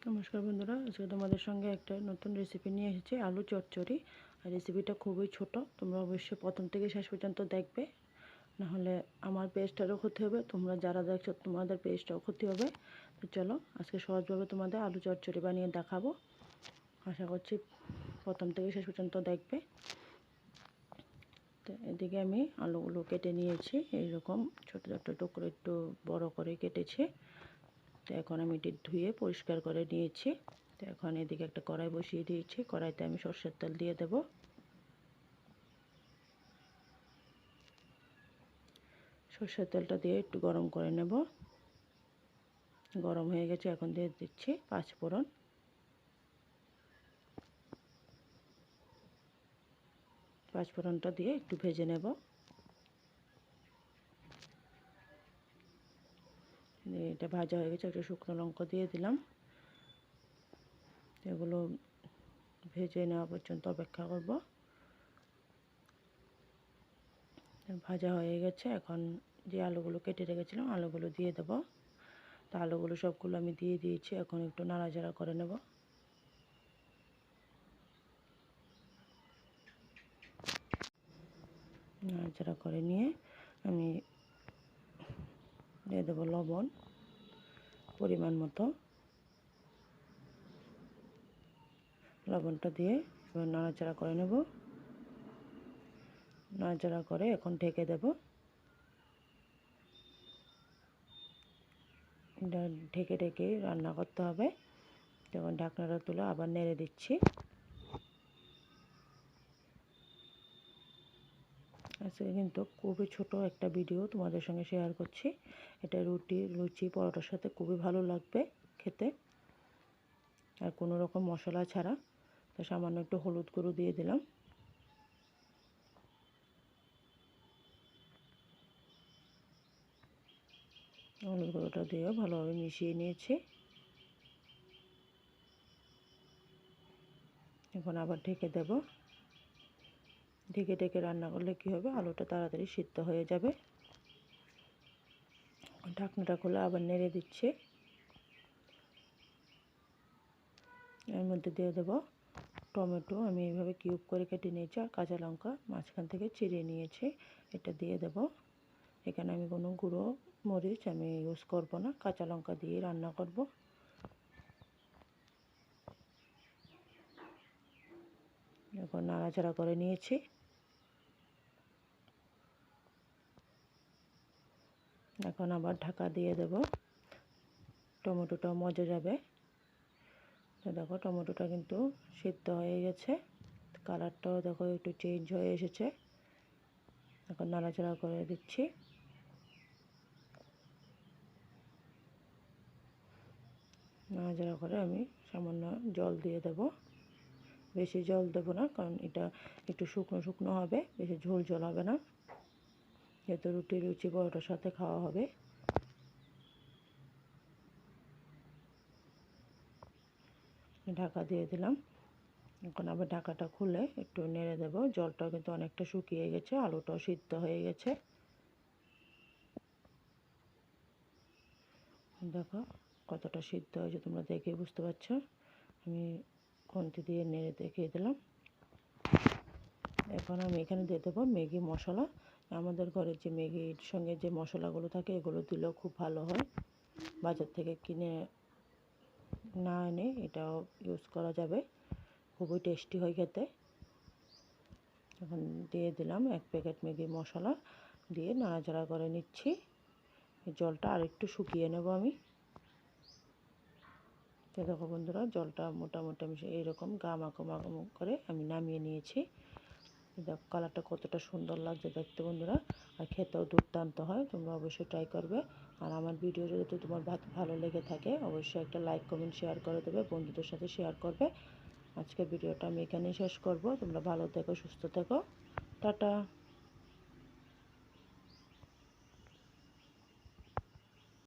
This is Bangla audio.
নমস্কার বন্ধুরা, আজকে তোমাদের সঙ্গে একটা নতুন রেসিপি নিয়ে এসেছি, আলু চচ্চড়ি। আর রেসিপিটা খুবই ছোট, তোমরা অবশ্যই প্রথম থেকে শেষ পর্যন্ত দেখবে, নাহলে আমার পেস্টটারও ক্ষতি হবে, তোমরা যারা দেখছো তোমাদের পেস্টটাও ক্ষতি হবে। তো চলো আজকে সহজভাবে তোমাদের আলু চচ্চড়ি বানিয়ে দেখাবো। আশা করছি প্রথম থেকে শেষ পর্যন্ত দেখবে। তো এদিকে আমি আলুগুলো কেটে নিয়েছি, এইরকম ছোটো ছোটো টুকরো একটু বড় করে কেটেছি। তো এখন আমি এটি ধুয়ে পরিষ্কার করে নিয়েছি। তো এখন এদিকে একটা কড়াই বসিয়ে দিয়েছি, কড়াইতে আমি সরষের তেল দিয়ে দেব। সরষের তেলটা দিয়ে একটু গরম করে নেব। গরম হয়ে গেছে, এখন দিয়ে দিচ্ছি পাঁচফোড়ন। পাঁচফোড়নটা দিয়ে একটু ভেজে নেব। এটা ভাজা হয়ে গেছে, একটা শুকনো লঙ্কা দিয়ে দিলাম। এগুলো ভেজে নেওয়া পর্যন্ত অপেক্ষা করব। ভাজা হয়ে গেছে, এখন যে আলুগুলো কেটে রেখেছিলাম আলুগুলো দিয়ে দেব। তো আলুগুলো সবগুলো আমি দিয়ে দিয়েছি, এখন একটু নাড়াচাড়া করে নেব। নাড়াচাড়া করে নিয়ে আমি দিয়ে দেবো লবণ পরিমাণ মতো। লবণটা দিয়ে এবার নাড়াচাড়া করে নেব। নাড়াচাড়া করে এখন ঢেকে দেব। ঢেকে ঢেকে রান্না করতে হবে। যখন ঢাকনাটা তুলে আবার নেড়ে দিচ্ছি। আজকে কিন্তু খুবই ছোট একটা ভিডিও তোমাদের সঙ্গে শেয়ার করছি। এটা রুটি, লুচি, পরোটার সাথে খুবই ভালো লাগবে খেতে, আর কোনো রকম মশলা ছাড়া। তো সামান্য একটু হলুদ গুঁড়ো দিয়ে দিলাম। হলুদ গুঁড়োটা দিয়ে ভালোভাবে মিশিয়ে নিয়েছি। এখন আবার ঢেকে দেব। ঢেকে ঢেকে রান্না করলে কী হবে, আলুটা তাড়াতাড়ি সিদ্ধ হয়ে যাবে। ঢাকনাটা খুলে আবার নেড়ে দিচ্ছি। এর মধ্যে দিয়ে দেবো টমেটো, আমি এইভাবে কিউব করে কেটে নিয়েছি, আর কাঁচা লঙ্কা মাঝখান থেকে চিড়ে নিয়েছি, এটা দিয়ে দেব। এখানে আমি কোনো গুঁড়ো মরিচ আমি ইউজ করব না, কাঁচা লঙ্কা দিয়ে রান্না করব। এখন নাড়াচাড়া করে নিয়েছি। এখন আবার ঢাকা দিয়ে দেব, টমেটোটাও মজে যাবে। তো দেখো টমেটোটা কিন্তু সিদ্ধ হয়ে গেছে, কালারটাও দেখো একটু চেঞ্জ হয়ে এসেছে। এখন নাড়াচাড়া করে দিচ্ছি। নাড়াচাড়া করে আমি সামান্য জল দিয়ে দেব। বেশি জল দেবো না, কারণ এটা একটু শুকনো শুকনো হবে, বেশি ঝোল ঝোল হবে না, যেহেতু রুটি, লুচি, পরোটার সাথে খাওয়া হবে। ঢাকা দিয়ে দিলাম। এখন আবার ঢাকাটা খুলে একটু নেড়ে দেব। জলটাও কিন্তু অনেকটা শুকিয়ে গেছে, আলুটাও সিদ্ধ হয়ে গেছে। দেখো কতটা সিদ্ধ হয়েছে, তোমরা দেখে বুঝতে পারছো। আমি খুন্তি দিয়ে নেড়ে দেখিয়ে দিলাম। এখন আমি এখানে দিয়ে দেবো ম্যাগি মশলা। আমাদের ঘরে যে ম্যাগির সঙ্গে যে মশলাগুলো থাকে এগুলো দিলেও খুব ভালো হয়, বাজার থেকে কিনে না এনে এটাও ইউজ করা যাবে, খুবই টেস্টি হয় খেতে। এখন দিয়ে দিলাম 1 প্যাকেট ম্যাগি মশলা, দিয়ে নাড়াচাড়া করে নিচ্ছি। জলটা আরেকটু শুকিয়ে নেব আমি। তো দেখো বন্ধুরা, জলটা মোটামুটি আমি এইরকম গামাখো মাখো করে আমি নামিয়ে নিয়েছি। দেখো কালারটা কতটা সুন্দর লাগছে দেখতে বন্ধুরা, আর খেতেও দুর্দান্ত হয়। তোমরা অবশ্যই ট্রাই করবে। আর আমার ভিডিও যদি তোমার ভালো লেগে থাকে অবশ্যই একটা লাইক, কমেন্ট, শেয়ার করে দেবে, বন্ধুদের সাথে শেয়ার করবে। আজকের ভিডিওটা আমি এখানেই শেষ করব। তোমরা ভালো থেকো, সুস্থ থেকো, টাটা।